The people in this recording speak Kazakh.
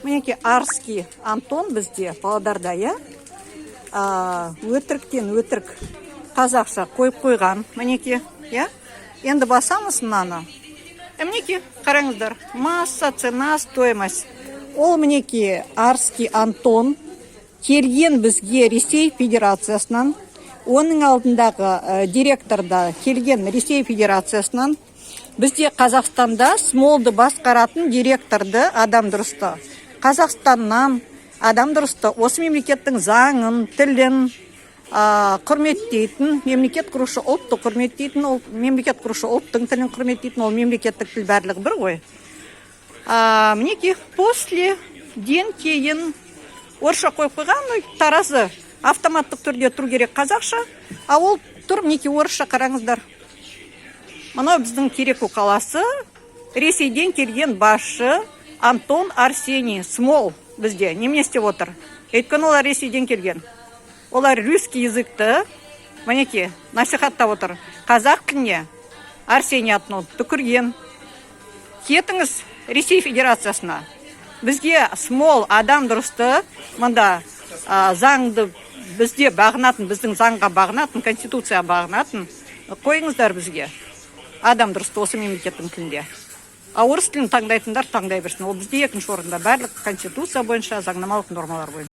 Мінекей Арский Антон бізде Павлодарда, я? Өтіріктен өтірік қазақша қойып қойған. Мінекей, я? Енді басамыз мынаны. Мінекей, қараңыздар. Масса, цена, стоимость. Ол мінекей Арский Антон келген бізге Ресей Федерациясынан. Оның алдындағы директорда келген Ресей Федерациясынан. Бізде Қазақстанда смолды басқаратын директорды адам дұрысты. Қазақстаннан адам дұрысты осы мемлекеттің заңын, тілін құрметтейтін, мемлекет құрушы ұлтты құрметтейтін, ол мемлекет құрушы ұлттың тілін құрметтейтін, ол мемлекеттік тіл барлығы бір ғой. Мінекей после ден кейін орысша қойып қойған, таразы автоматтық түрде тұру керек қазақша, а ол тұр мінекей орысша, қараңыздар. Мынау біздің Кереку қаласы, Ресейден келген басшы Антон Арсений Смол бізде немене істеп отыр. Өйткені олар Ресейден келген. Олар русский языкты мінекей насихаттап отыр. Қазақ тіліне Арсений атын түкірген. Кетіңіз Ресей Федерациясына. Бізге Смол адам дұрысты, мында заңды бізде бағынатын, біздің заңға бағынатын, конституцияға бағынатын қойыңыздар бізге. Адам дұрысты осы мемлекеттің тілінде. Орыс тілін таңдайтындар таңдай берсін. Ол бізде екінші орында барлық конституция бойынша, заңнамалық нормалар бойынша.